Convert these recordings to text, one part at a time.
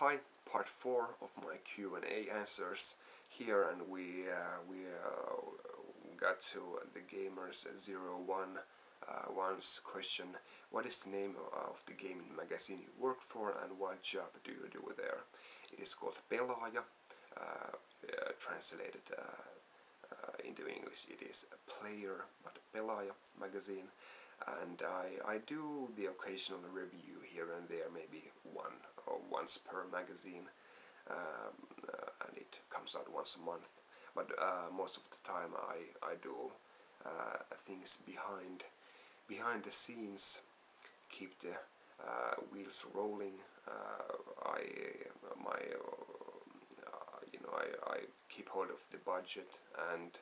Hi, part 4 of my Q&A answers here, and we got to the gamers 01 one's question: what is the name of the gaming magazine you work for, and what job do you do there? It is called Pelaaja, translated into English it is player, but Pelaaja magazine. And I do the occasional review here and there, maybe once per magazine, and it comes out once a month. But most of the time I do things behind the scenes, keep the wheels rolling. I keep hold of the budget and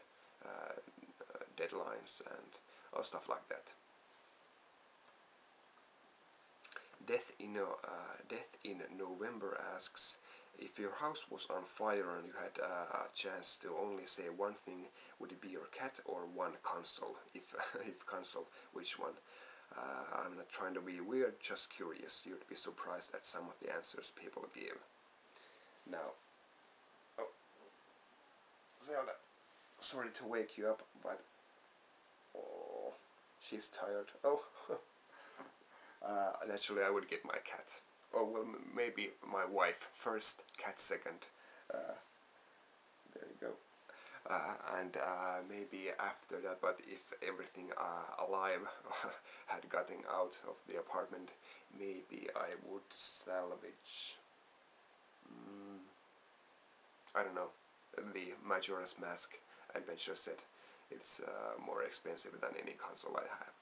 deadlines and stuff like that. Death in November asks, if your house was on fire and you had a chance to only say one thing, would it be your cat or one console? If console, which one? I'm not trying to be weird, just curious. You'd be surprised at some of the answers people give. Now, oh, Zelda, sorry to wake you up, but oh, she's tired. Oh. Naturally I would get my cat. Or well, maybe my wife first, cat second. There you go. And maybe after that, but if everything alive had gotten out of the apartment, maybe I would salvage, I don't know, the Majora's Mask adventure set. It's more expensive than any console I have.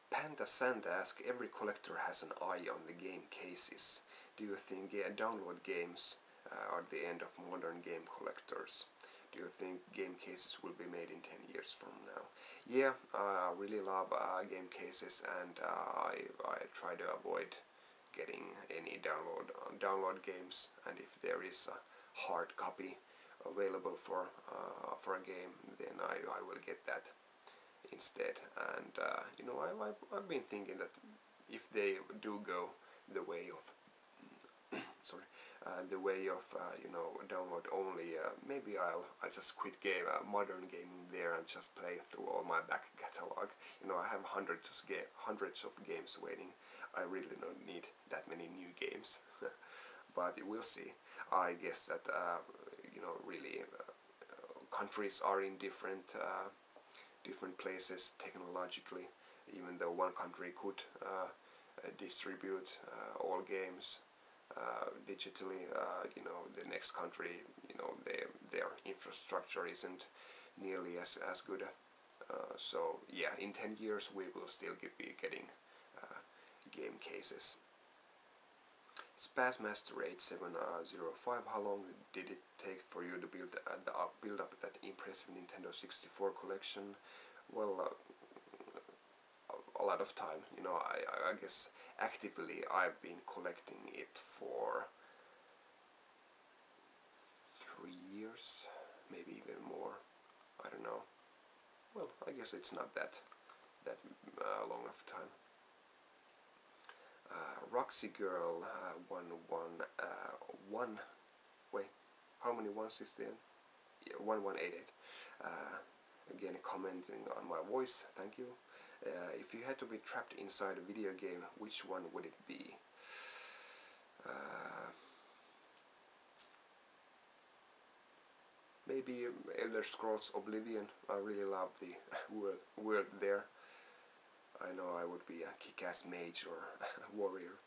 Panda Sand asks, every collector has an eye on the game cases. Do you think download games are the end of modern game collectors? Do you think game cases will be made in 10 years from now? Yeah, I really love game cases, and I try to avoid getting any download games, and if there is a hard copy available for a game, then I will get that instead. And I've been thinking that if they do go the way of download only, maybe I'll just quit modern gaming there and just play through all my back catalog. I have hundreds of games waiting. I really don't need that many new games. But we'll see. I guess that really countries are in different places technologically. Even though one country could distribute all games digitally, the next country, their infrastructure isn't nearly as good. So yeah, in 10 years we will still be getting game cases. Spazmaster8705, how long did it take for you to build up that impressive Nintendo 64 collection? Well, a lot of time. I guess actively I've been collecting it for 3 years, maybe even more. I don't know. Well, I guess it's not that long of time. Roxy Girl 111. Wait, how many ones is there? Yeah, 1188. Again, commenting on my voice. Thank you. If you had to be trapped inside a video game, which one would it be? Maybe Elder Scrolls Oblivion. I really love the world there. I know I would be a kick-ass mage or warrior.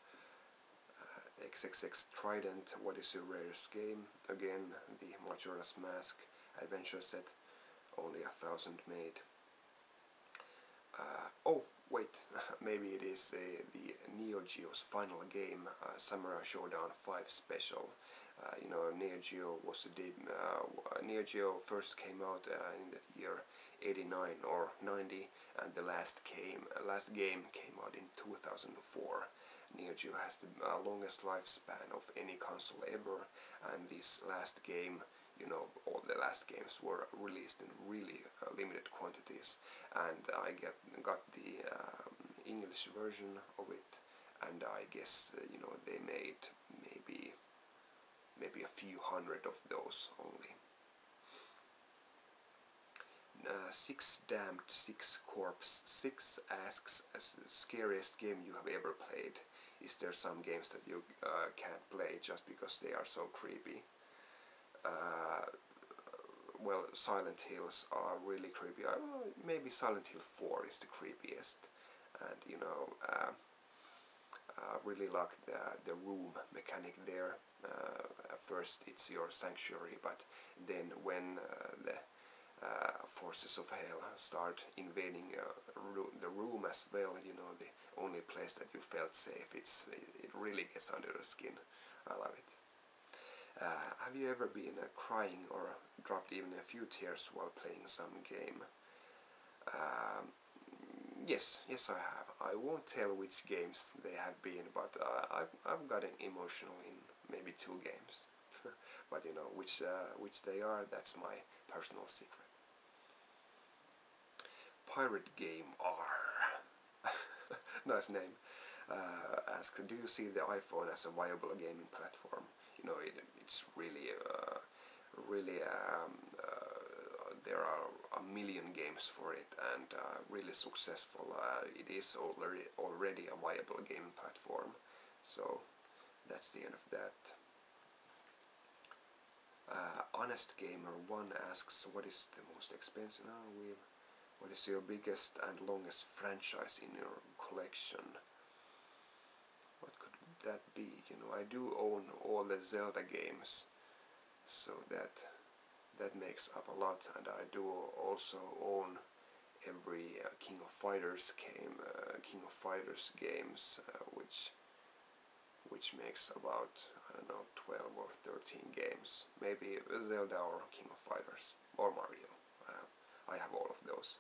XXX Trident, what is your rarest game? Again, the Majora's Mask adventure set, only 1,000 made. Oh, wait, maybe it is the Neo-Geo's final game, Samurai Showdown 5 Special. Neo-Geo was Neo-Geo first came out in the year 89 or 90, and the last game came out in 2004. Neo-Geo has the longest lifespan of any console ever, and this last game, all the last games were released in really limited quantities, and I got the English version of it, and I guess you know, they made maybe a few hundred of those only. Six Damned, Six Corpse 6 asks, as the scariest game you have ever played. Is there some games that you can't play just because they are so creepy? Well, Silent Hills are really creepy. Maybe Silent Hill 4 is the creepiest, and you know, I really like the room mechanic there. At first it's your sanctuary, but then when the forces of hell start invading the room as well, you know, the only place that you felt safe, it really gets under the skin. I love it. Have you ever been crying or dropped even a few tears while playing some game? Yes, I have. I won't tell which games they have been, but I've gotten emotional in maybe 2 games. But you know, which they are, that's my personal secret. Pirate Game R. Nice name. Asks, do you see the iPhone as a viable gaming platform? You know, it's really, there are a million games for it, and really successful. It is already a viable gaming platform. So that's the end of that. Honest Gamer 1 asks, what is the most expensive? What is your biggest and longest franchise in your collection? What could that be? You know, I do own all the Zelda games, so that makes up a lot, and I do also own every King of Fighters games, which makes about, I don't know, 12 or 13 games. Maybe Zelda or King of Fighters or Mario. I have all of those.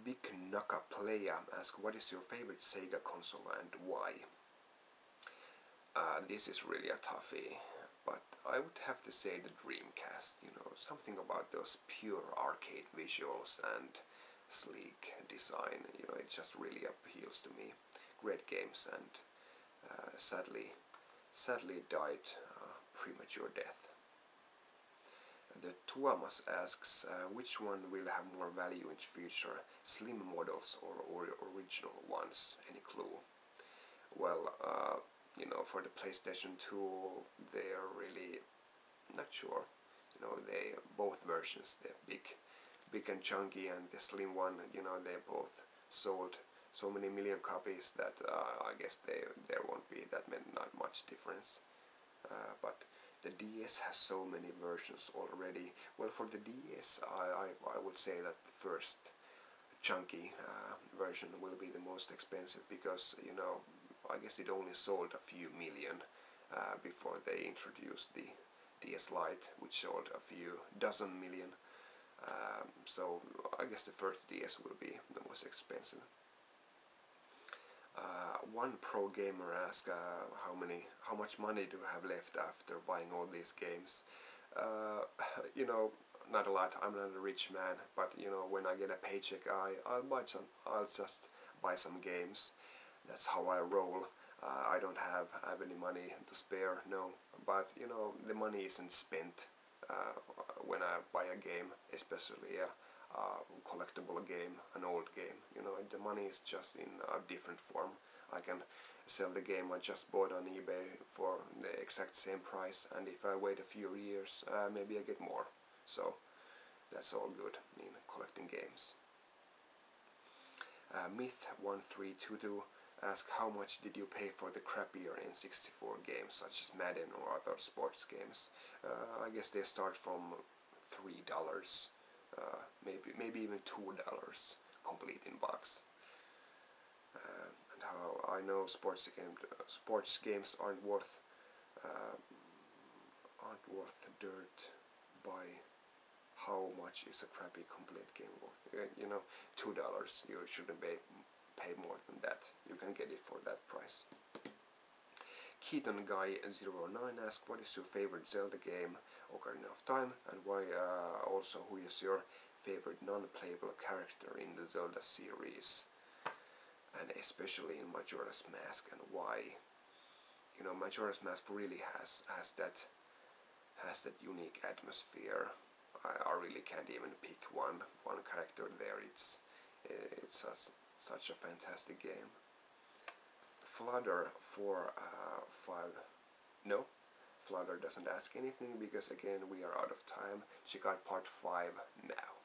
Big Naka Playa asks, what is your favorite Sega console and why? This is really a toughie, but I would have to say the Dreamcast. You know, something about those pure arcade visuals and sleek design. You know, it just really appeals to me. Great games, and sadly died premature death. The Tuomas asks, which one will have more value in the future, slim models or original ones? Any clue? Well, you know, for the PlayStation 2, they are really not sure. You know, they both versions, the big and chunky and the slim one, you know, they both sold so many million copies that I guess there won't be not much difference. But the DS has so many versions already. Well, for the DS, I would say that the first chunky version will be the most expensive, because, you know, I guess it only sold a few million before they introduced the DS Lite, which sold a few dozen million. So I guess the first DS will be the most expensive. One pro gamer asks, how much money do you have left after buying all these games? You know, not a lot. I'm not a rich man, but you know, when I get a paycheck, I'll just buy some games. That's how I roll. I don't have any money to spare, no. But you know, the money isn't spent when I buy a game, especially a collectible game, an old game. You know, the money is just in a different form. I can sell the game I just bought on eBay for the exact same price, and if I wait a few years, maybe I get more. So that's all good in collecting games. Myth1322 asks, how much did you pay for the crappier N64 games such as Madden or other sports games? I guess they start from $3, maybe even $2 complete in box. And how I know sports games aren't worth dirt by how much is a crappy complete game worth. You know, $2. You shouldn't pay more than that. You can get it for that price. Keaton Guy 09 asks, what is your favorite Zelda game Ocarina of Time, and why? Also, who is your favorite non-playable character in the Zelda series? and especially in Majora's Mask, and why. You know, Majora's Mask really has that unique atmosphere. I really can't even pick one character there. It's such a fantastic game. Flutter 4 5. No, Flutter doesn't ask anything because again we are out of time. Check out part 5 now.